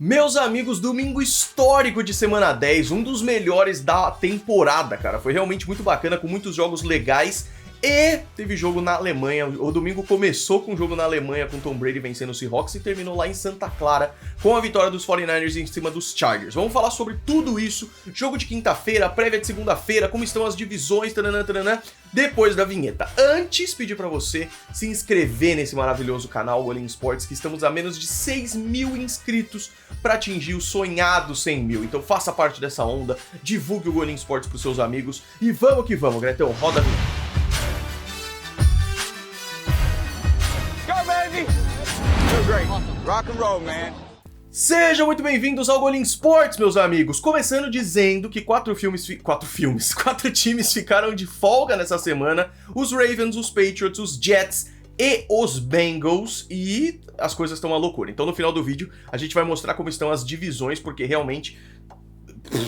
Meus amigos, domingo histórico de semana 10, um dos melhores da temporada, cara. Foi realmente muito bacana, com muitos jogos legais e teve jogo na Alemanha. O domingo começou com um jogo na Alemanha com Tom Brady vencendo o Seahawks e terminou lá em Santa Clara com a vitória dos 49ers em cima dos Chargers. Vamos falar sobre tudo isso, jogo de quinta-feira, prévia de segunda-feira, como estão as divisões, depois da vinheta. Antes, pedir pra você se inscrever nesse maravilhoso canal, o All In Sports, que estamos a menos de 6 mil inscritos para atingir o sonhado 100 mil. Então faça parte dessa onda, divulgue o All In Sports pros seus amigos e vamos que vamos, Gretão, roda a vinheta. Rock and roll, man. Sejam muito bem-vindos ao All In Sports, meus amigos. Começando dizendo que quatro times ficaram de folga nessa semana. Os Ravens, os Patriots, os Jets e os Bengals. E as coisas estão uma loucura. Então no final do vídeo a gente vai mostrar como estão as divisões, porque realmente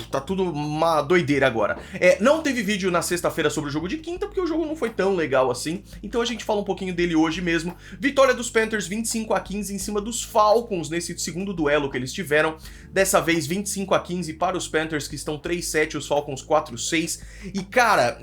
tá tudo uma doideira agora. Não teve vídeo na sexta-feira sobre o jogo de quinta, porque o jogo não foi tão legal assim. Então a gente fala um pouquinho dele hoje mesmo. Vitória dos Panthers 25-15 em cima dos Falcons nesse segundo duelo que eles tiveram. Dessa vez 25-15 para os Panthers, que estão 3-7, os Falcons 4-6. E cara,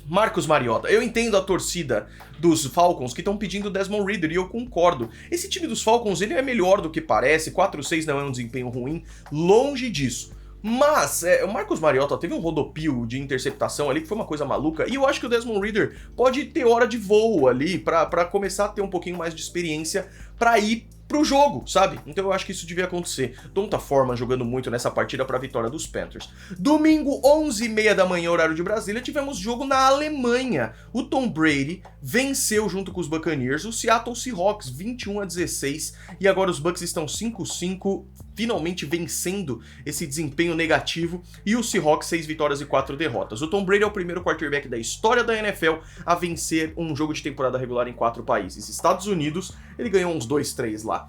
Marcus Mariota, eu entendo a torcida dos Falcons que estão pedindo Desmond Ridder e eu concordo. Esse time dos Falcons, ele é melhor do que parece, 4-6 não é um desempenho ruim, longe disso. Mas o Marcus Mariota teve um rodopio de interceptação ali que foi uma coisa maluca, e eu acho que o Desmond Ridder pode ter hora de voo ali pra começar a ter um pouquinho mais de experiência pra ir pro jogo, sabe? Então eu acho que isso devia acontecer. Donta Foreman jogando muito nessa partida pra vitória dos Panthers. Domingo, 11h30 da manhã, horário de Brasília, tivemos jogo na Alemanha. O Tom Brady venceu junto com os Buccaneers o Seattle Seahawks 21-16 e agora os Bucks estão 5-5, finalmente vencendo esse desempenho negativo, e o Seahawks 6 vitórias e 4 derrotas. O Tom Brady é o primeiro quarterback da história da NFL a vencer um jogo de temporada regular em 4 países. Estados Unidos, ele ganhou uns 2-3 lá.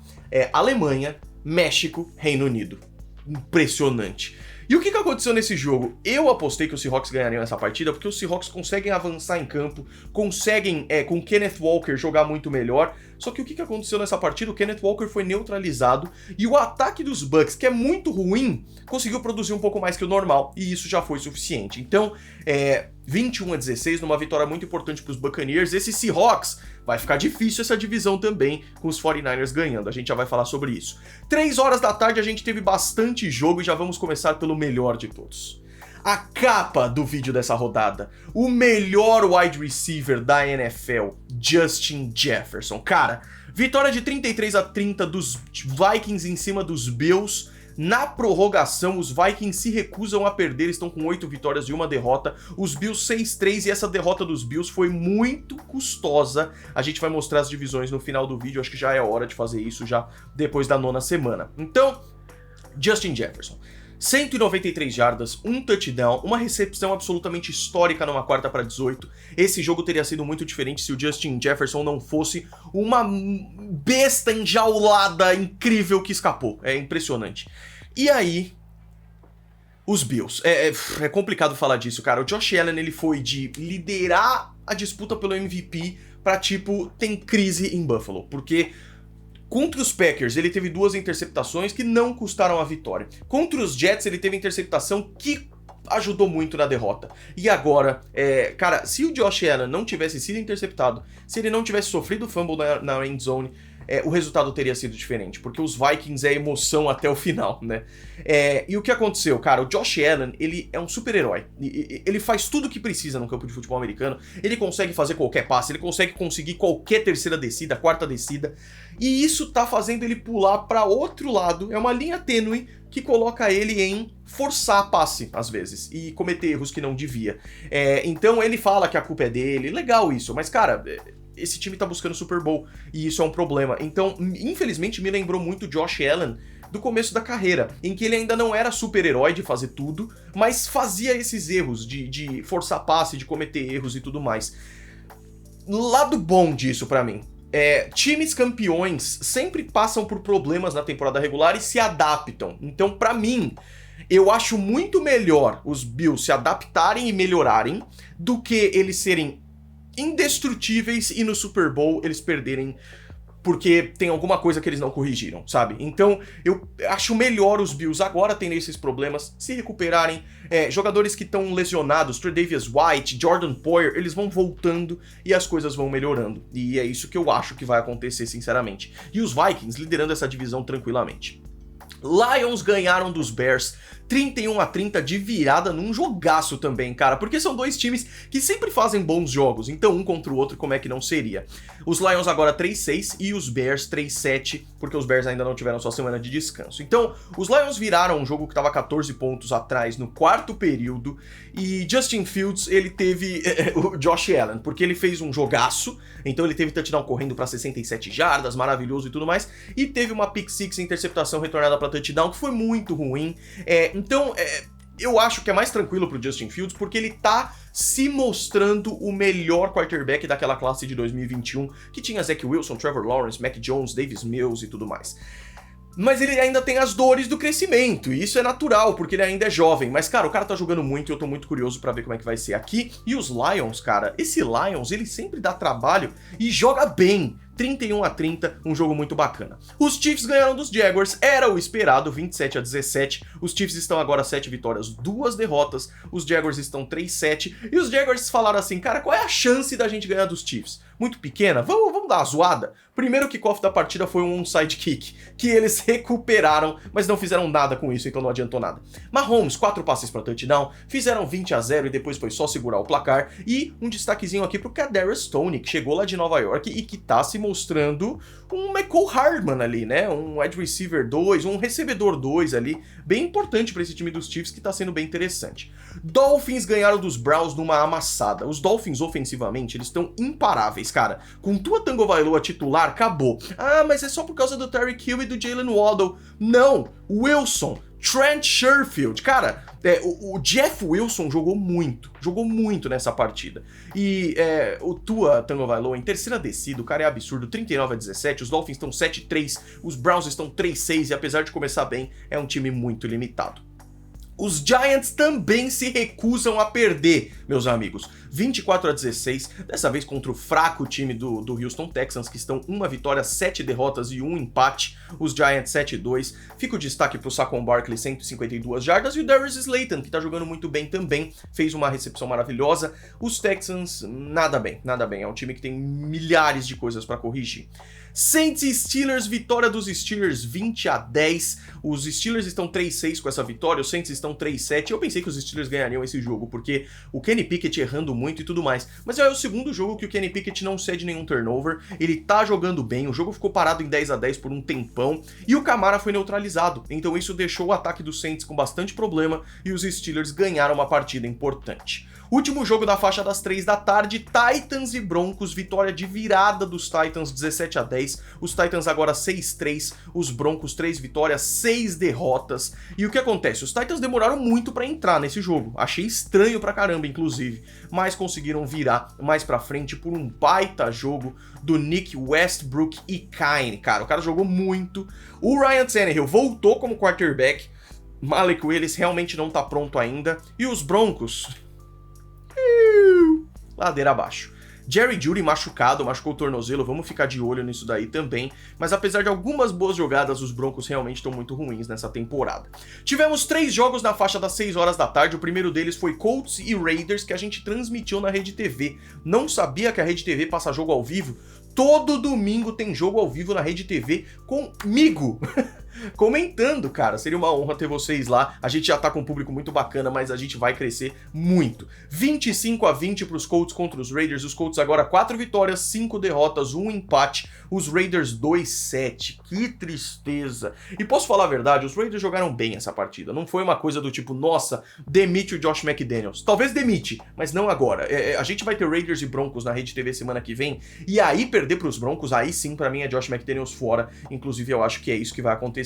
Alemanha, México, Reino Unido. Impressionante. E o que aconteceu nesse jogo? Eu apostei que os Seahawks ganhariam essa partida porque os Seahawks conseguem avançar em campo, conseguem, com Kenneth Walker, jogar muito melhor. Só que o que aconteceu nessa partida? O Kenneth Walker foi neutralizado e o ataque dos Bucks, que é muito ruim, conseguiu produzir um pouco mais que o normal, e isso já foi suficiente. Então, 21-16, numa vitória muito importante para os Buccaneers. Esse Seahawks vai ficar difícil essa divisão também, com os 49ers ganhando. A gente já vai falar sobre isso. 3 horas da tarde a gente teve bastante jogo e já vamos começar pelo melhor de todos. A capa do vídeo dessa rodada, o melhor wide receiver da NFL, Justin Jefferson. Cara, vitória de 33-30 dos Vikings em cima dos Bills. Na prorrogação, os Vikings se recusam a perder, estão com 8 vitórias e 1 derrota. Os Bills 6-3, e essa derrota dos Bills foi muito custosa. A gente vai mostrar as divisões no final do vídeo, acho que já é hora de fazer isso já depois da 9ª semana. Então, Justin Jefferson. 193 jardas, um touchdown, uma recepção absolutamente histórica numa 4ª-18. Esse jogo teria sido muito diferente se o Justin Jefferson não fosse uma besta enjaulada incrível que escapou. É impressionante. E aí, os Bills. É complicado falar disso, cara. O Josh Allen, ele foi de liderar a disputa pelo MVP pra, tipo, tem crise em Buffalo. Porque contra os Packers, ele teve 2 interceptações que não custaram a vitória. Contra os Jets, ele teve interceptação que ajudou muito na derrota. E agora, cara, se o Josh Allen não tivesse sido interceptado, se ele não tivesse sofrido fumble na end zone, o resultado teria sido diferente, porque os Vikings é emoção até o final, né? E o que aconteceu? Cara, o Josh Allen, ele é um super-herói. Ele faz tudo o que precisa no campo de futebol americano, ele consegue fazer qualquer passe, ele consegue conseguir qualquer terceira descida, quarta descida, e isso tá fazendo ele pular para outro lado. É uma linha tênue que coloca ele em forçar passe, às vezes, e cometer erros que não devia. Então ele fala que a culpa é dele, legal isso, mas cara, esse time tá buscando Super Bowl, e isso é um problema. Então, infelizmente, me lembrou muito Josh Allen do começo da carreira, em que ele ainda não era super-herói de fazer tudo, mas fazia esses erros de forçar passe, de cometer erros e tudo mais. Lado bom disso pra mim. Times campeões sempre passam por problemas na temporada regular e se adaptam. Então, pra mim, eu acho muito melhor os Bills se adaptarem e melhorarem do que eles serem indestrutíveis e no Super Bowl eles perderem porque tem alguma coisa que eles não corrigiram, sabe? Então, eu acho melhor os Bills agora tendo esses problemas se recuperarem. Jogadores que estão lesionados, Tre'Davious White, Jordan Poyer, eles vão voltando e as coisas vão melhorando. E é isso que eu acho que vai acontecer, sinceramente. E os Vikings liderando essa divisão tranquilamente. Lions ganharam dos Bears 31-30 de virada num jogaço também, cara, porque são dois times que sempre fazem bons jogos, então um contra o outro, como é que não seria? Os Lions agora 3-6 e os Bears 3-7, porque os Bears ainda não tiveram sua semana de descanso. Então, os Lions viraram um jogo que estava 14 pontos atrás no quarto período, e Justin Fields, ele teve o Josh Allen, porque ele fez um jogaço, então ele teve touchdown correndo para 67 jardas, maravilhoso e tudo mais, e teve uma pick six, interceptação retornada para touchdown, que foi muito ruim. Então, eu acho que é mais tranquilo pro Justin Fields, porque ele tá se mostrando o melhor quarterback daquela classe de 2021, que tinha Zach Wilson, Trevor Lawrence, Mac Jones, Davis Mills e tudo mais. Mas ele ainda tem as dores do crescimento, e isso é natural, porque ele ainda é jovem. Mas, cara, o cara tá jogando muito e eu tô muito curioso pra ver como é que vai ser aqui. E os Lions, cara, esse Lions, ele sempre dá trabalho e joga bem. 31-30, um jogo muito bacana. Os Chiefs ganharam dos Jaguars, era o esperado, 27-17. Os Chiefs estão agora 7 vitórias, 2 derrotas. Os Jaguars estão 3-7. E os Jaguars falaram assim, cara, qual é a chance da gente ganhar dos Chiefs? Muito pequena? Vamos dar uma zoada? Primeiro kickoff da partida foi um onside kick, que eles recuperaram, mas não fizeram nada com isso, então não adiantou nada. Mahomes, 4 passes para touchdown, fizeram 20-0 e depois foi só segurar o placar. E um destaquezinho aqui pro Kadarius Toney, que chegou lá de Nova York e que tá se mostrando um Mecole Hardman ali, né? Um wide receiver 2, um recebedor 2 ali, bem importante para esse time dos Chiefs, que tá sendo bem interessante. Dolphins ganharam dos Browns numa amassada. Os Dolphins, ofensivamente, eles estão imparáveis, cara. Com Tua Tagovailoa titular, acabou. Ah, mas é só por causa do Tyreek Hill e do Jalen Waddle. Não! Wilson, Trent Sherfield, cara, o Jeff Wilson jogou muito nessa partida. E o Tua Tagovailoa em terceira descida, o cara é absurdo, 39-17, os Dolphins estão 7-3, os Browns estão 3-6 e apesar de começar bem, é um time muito limitado. Os Giants também se recusam a perder, meus amigos. 24-16, dessa vez contra o fraco time do Houston Texans, que estão 1 vitória, 7 derrotas e 1 empate. Os Giants 7-2. Fica o destaque pro Saquon Barkley, 152 jardas, e o Darius Slayton, que tá jogando muito bem também, fez uma recepção maravilhosa. Os Texans, nada bem. É um time que tem milhares de coisas para corrigir. Saints e Steelers, vitória dos Steelers 20-10. Os Steelers estão 3-6 com essa vitória, os Saints estão 3-7. Eu pensei que os Steelers ganhariam esse jogo, porque o Kenny Pickett errando muito e tudo mais. Mas é o segundo jogo que o Kenny Pickett não cede nenhum turnover, ele tá jogando bem, o jogo ficou parado em 10-10 por um tempão, e o Kamara foi neutralizado. Então isso deixou o ataque dos Saints com bastante problema, e os Steelers ganharam uma partida importante. Último jogo da faixa das 3 da tarde, Titans e Broncos, vitória de virada dos Titans 17-10, os Titans agora 6-3, os Broncos 3 vitórias, 6 derrotas. E o que acontece? Os Titans demoraram muito pra entrar nesse jogo, achei estranho pra caramba inclusive, mas conseguiram virar mais pra frente por um baita jogo do Nick Westbrook e Kine, cara, o cara jogou muito. O Ryan Tannehill voltou como quarterback, Malik Willis realmente não tá pronto ainda, e os Broncos... ladeira abaixo. Jerry Jeudy machucou o tornozelo, vamos ficar de olho nisso daí também, mas apesar de algumas boas jogadas, os Broncos realmente estão muito ruins nessa temporada. Tivemos 3 jogos na faixa das 6 horas da tarde, o primeiro deles foi Colts e Raiders, que a gente transmitiu na Rede TV. Não sabia que a Rede TV passa jogo ao vivo? Todo domingo tem jogo ao vivo na Rede TV comigo. Comentando, cara, seria uma honra ter vocês lá. A gente já tá com um público muito bacana, mas a gente vai crescer muito. 25-20 pros Colts contra os Raiders. Os Colts agora 4 vitórias, 5 derrotas, 1 empate. Os Raiders 2-7. Que tristeza. E posso falar a verdade, os Raiders jogaram bem essa partida. Não foi uma coisa do tipo, nossa, demite o Josh McDaniels. Talvez demite, mas não agora. A gente vai ter Raiders e Broncos na Rede TV semana que vem. E aí perder pros Broncos, aí sim, pra mim é Josh McDaniels fora. Inclusive eu acho que é isso que vai acontecer.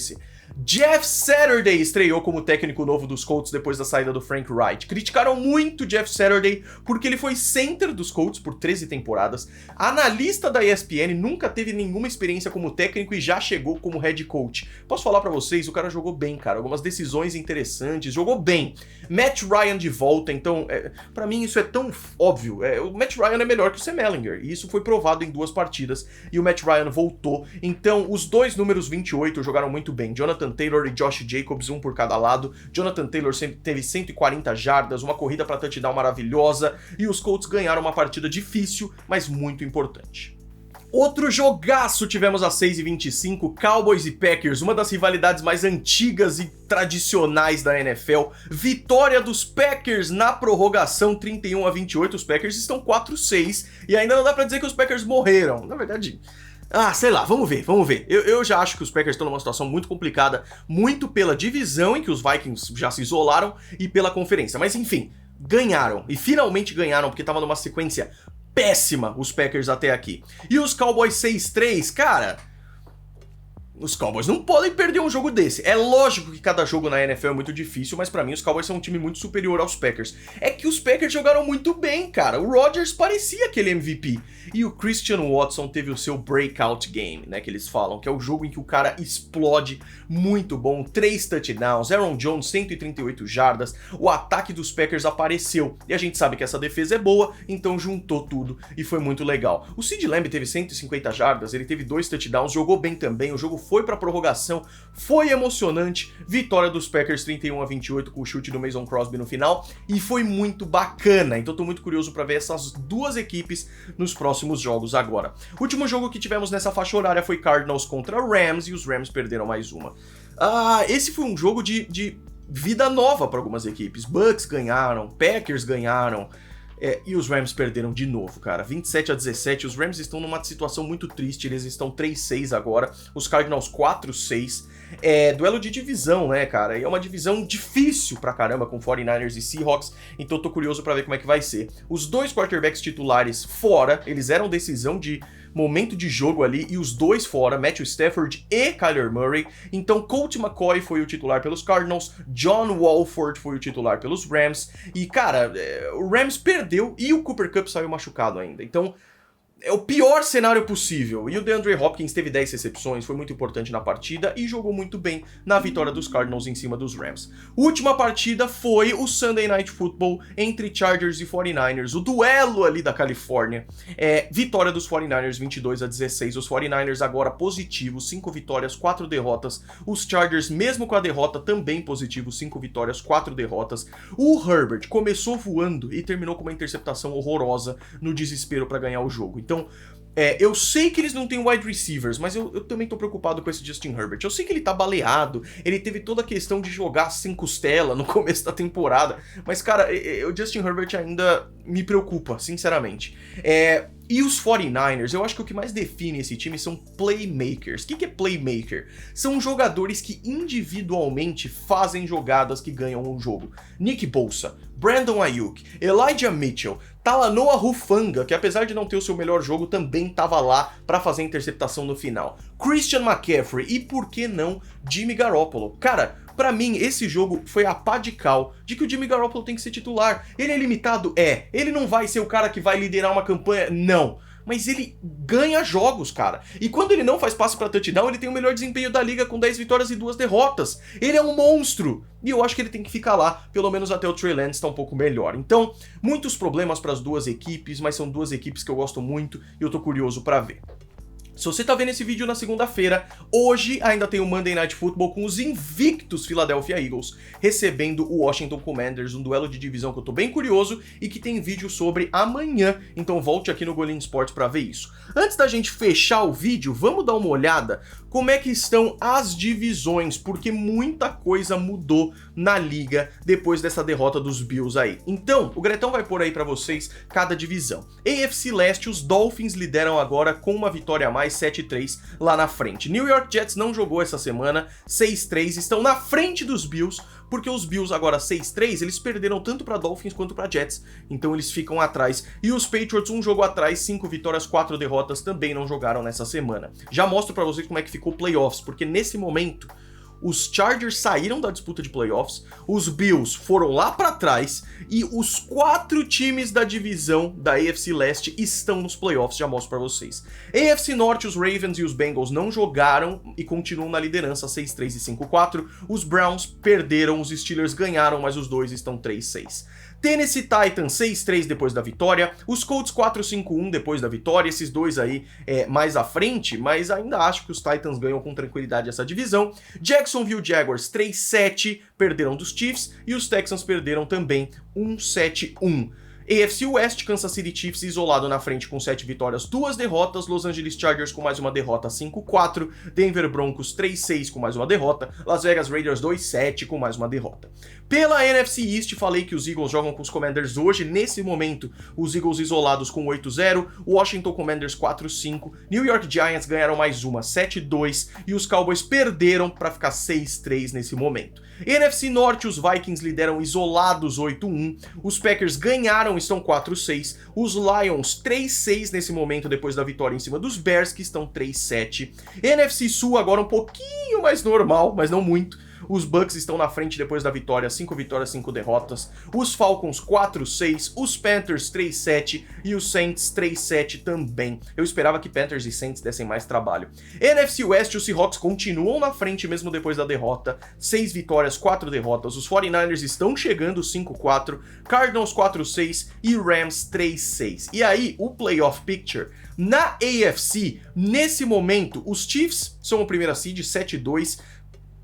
Jeff Saturday estreou como técnico novo dos Colts depois da saída do Frank Reich. Criticaram muito Jeff Saturday porque ele foi center dos Colts por 13 temporadas. Analista da ESPN, nunca teve nenhuma experiência como técnico e já chegou como head coach. Posso falar pra vocês, o cara jogou bem, cara. Algumas decisões interessantes, jogou bem. Matt Ryan de volta, então, pra mim isso é tão óbvio. O Matt Ryan é melhor que o Sam Ehlinger, e isso foi provado em 2 partidas, e o Matt Ryan voltou. Então, os dois números 28 jogaram muito bem. Jonathan Taylor e Josh Jacobs, um por cada lado. Jonathan Taylor teve 140 jardas, uma corrida para touchdown maravilhosa, e os Colts ganharam uma partida difícil, mas muito importante. Outro jogaço tivemos às 6h25, Cowboys e Packers, uma das rivalidades mais antigas e tradicionais da NFL. Vitória dos Packers na prorrogação, 31-28, os Packers estão 4-6, e ainda não dá pra dizer que os Packers morreram. Na verdade... sei lá, vamos ver. Eu já acho que os Packers estão numa situação muito complicada, muito pela divisão em que os Vikings já se isolaram e pela conferência. Mas enfim, ganharam, e finalmente ganharam, porque tava numa sequência péssima os Packers até aqui. E os Cowboys 6-3, cara... Os Cowboys não podem perder um jogo desse. É lógico que cada jogo na NFL é muito difícil, mas pra mim os Cowboys são um time muito superior aos Packers. É que os Packers jogaram muito bem, cara. O Rodgers parecia aquele MVP. E o Christian Watson teve o seu breakout game, né, que eles falam, que é o jogo em que o cara explode, muito bom, 3 touchdowns, Aaron Jones 138 jardas, o ataque dos Packers apareceu. E a gente sabe que essa defesa é boa, então juntou tudo e foi muito legal. O CeeDee Lamb teve 150 jardas, ele teve 2 touchdowns, jogou bem também, o jogo foi pra prorrogação, foi emocionante, vitória dos Packers 31-28 com o chute do Mason Crosby no final, e foi muito bacana, então tô muito curioso pra ver essas duas equipes nos próximos jogos agora. O último jogo que tivemos nessa faixa horária foi Cardinals contra Rams, e os Rams perderam mais uma. Esse foi um jogo de vida nova para algumas equipes. Bucks ganharam, Packers ganharam, e os Rams perderam de novo, cara. 27-17, os Rams estão numa situação muito triste, eles estão 3-6 agora, os Cardinals 4-6. Duelo de divisão, né, cara? E é uma divisão difícil pra caramba com 49ers e Seahawks, então eu tô curioso pra ver como é que vai ser. Os dois quarterbacks titulares fora, eles eram decisão de momento de jogo ali, e os dois fora, Matthew Stafford e Kyler Murray. Então Colt McCoy foi o titular pelos Cardinals, John Wolford foi o titular pelos Rams, e cara, o Rams perdeu e o Cooper Kupp saiu machucado ainda, então é o pior cenário possível. E o DeAndre Hopkins teve 10 recepções, foi muito importante na partida e jogou muito bem na vitória dos Cardinals em cima dos Rams. Última partida foi o Sunday Night Football entre Chargers e 49ers, o duelo ali da Califórnia. Vitória dos 49ers 22-16, os 49ers agora positivos, 5 vitórias, 4 derrotas. Os Chargers, mesmo com a derrota, também positivos, 5 vitórias, 4 derrotas. O Herbert começou voando e terminou com uma interceptação horrorosa no desespero para ganhar o jogo. Então, eu sei que eles não têm wide receivers, mas eu também tô preocupado com esse Justin Herbert. Eu sei que ele tá baleado, ele teve toda a questão de jogar sem costela no começo da temporada, mas, cara, o Justin Herbert ainda me preocupa, sinceramente. E os 49ers, eu acho que o que mais define esse time são playmakers. O que é playmaker? São jogadores que individualmente fazem jogadas que ganham um jogo. Nick Bosa, Brandon Ayuk, Elijah Mitchell, Talanoa Hufanga, que apesar de não ter o seu melhor jogo, também estava lá para fazer a interceptação no final. Christian McCaffrey e, por que não, Jimmy Garoppolo. Cara, pra mim, esse jogo foi a pá de cal de que o Jimmy Garoppolo tem que ser titular. Ele é limitado? Ele não vai ser o cara que vai liderar uma campanha? Não. Mas ele ganha jogos, cara. E quando ele não faz passe pra touchdown, ele tem o melhor desempenho da liga com 10 vitórias e 2 derrotas. Ele é um monstro. E eu acho que ele tem que ficar lá, pelo menos até o Trey Lance tá um pouco melhor. Então, muitos problemas para as duas equipes, mas são duas equipes que eu gosto muito e eu tô curioso pra ver. Se você tá vendo esse vídeo na segunda-feira, hoje ainda tem o Monday Night Football com os invictos Philadelphia Eagles recebendo o Washington Commanders, um duelo de divisão que eu tô bem curioso e que tem vídeo sobre amanhã, então volte aqui no Golim Sports pra ver isso. Antes da gente fechar o vídeo, vamos dar uma olhada como é que estão as divisões, porque muita coisa mudou na liga depois dessa derrota dos Bills aí. Então, o Gretão vai pôr aí pra vocês cada divisão. AFC Leste, os Dolphins lideram agora com uma vitória a mais, 7-3 lá na frente. New York Jets não jogou essa semana, 6-3, estão na frente dos Bills, porque os Bills agora 6-3, eles perderam tanto para Dolphins quanto para Jets, então eles ficam atrás. E os Patriots, um jogo atrás, 5 vitórias, 4 derrotas, também não jogaram nessa semana. Já mostro para vocês como é que ficou o playoffs, porque nesse momento os Chargers saíram da disputa de playoffs, os Bills foram lá pra trás e os 4 times da divisão da AFC Leste estão nos playoffs, já mostro pra vocês. AFC Norte, os Ravens e os Bengals não jogaram e continuam na liderança 6-3 e 5-4, os Browns perderam, os Steelers ganharam, mas os dois estão 3-6. Tennessee Titans 6-3 depois da vitória, os Colts 4-5-1 depois da vitória, esses dois aí mais à frente, mas ainda acho que os Titans ganham com tranquilidade essa divisão. Jacksonville Jaguars 3-7, perderam dos Chiefs, e os Texans perderam também 1-7-1. AFC West, Kansas City Chiefs isolado na frente com 7 vitórias, 2 derrotas, Los Angeles Chargers com mais uma derrota 5-4, Denver Broncos 3-6 com mais uma derrota, Las Vegas Raiders 2-7 com mais uma derrota. Pela NFC East, falei que os Eagles jogam com os Commanders hoje, nesse momento os Eagles isolados com 8-0, Washington Commanders 4-5, New York Giants ganharam mais uma 7-2 e os Cowboys perderam para ficar 6-3 nesse momento. NFC Norte, os Vikings lideram isolados 8-1, os Packers ganharam, estão 4-6, os Lions 3-6 nesse momento depois da vitória em cima dos Bears, que estão 3-7. NFC Sul agora um pouquinho mais normal, mas não muito. Os Bucks estão na frente depois da vitória, 5 vitórias, 5 derrotas. Os Falcons 4-6, os Panthers 3-7 e os Saints 3-7 também. Eu esperava que Panthers e Saints dessem mais trabalho. NFC West, os Seahawks continuam na frente mesmo depois da derrota, 6 vitórias, 4 derrotas. Os 49ers estão chegando 5-4, Cardinals 4-6 e Rams 3-6. E aí, o playoff picture... Na AFC, nesse momento, os Chiefs são o primeiro seed, 7-2,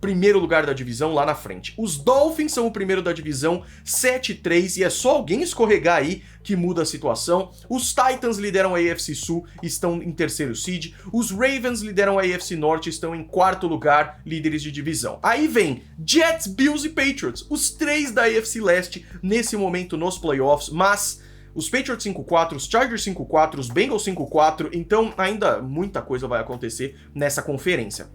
primeiro lugar da divisão lá na frente. Os Dolphins são o primeiro da divisão, 7-3, e é só alguém escorregar aí que muda a situação. Os Titans lideram a AFC Sul, estão em terceiro seed. Os Ravens lideram a AFC Norte, estão em quarto lugar, líderes de divisão. Aí vem Jets, Bills e Patriots, os 3 da AFC Leste nesse momento nos playoffs, mas... os Patriots 5-4, os Chargers 5-4, os Bengals 5-4, então ainda muita coisa vai acontecer nessa conferência.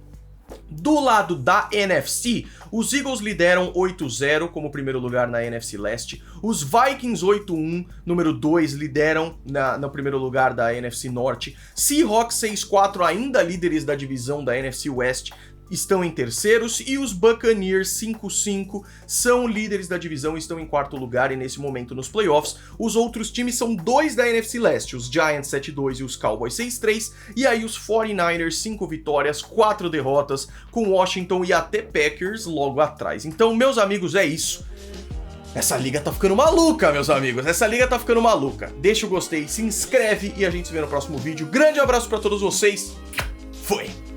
Do lado da NFC, os Eagles lideram 8-0 como primeiro lugar na NFC Leste, os Vikings 8-1, número 2, lideram no primeiro lugar da NFC Norte, Seahawks 6-4, ainda líderes da divisão da NFC West, estão em terceiros, e os Buccaneers 5-5 são líderes da divisão, estão em quarto lugar e nesse momento nos playoffs. Os outros times são 2 da NFC Leste, os Giants 7-2 e os Cowboys 6-3, e aí os 49ers 5 vitórias, 4 derrotas, com Washington e até Packers logo atrás. Então, meus amigos, é isso. Essa liga tá ficando maluca, meus amigos, essa liga tá ficando maluca. Deixa o gostei, se inscreve e a gente se vê no próximo vídeo. Grande abraço pra todos vocês, fui!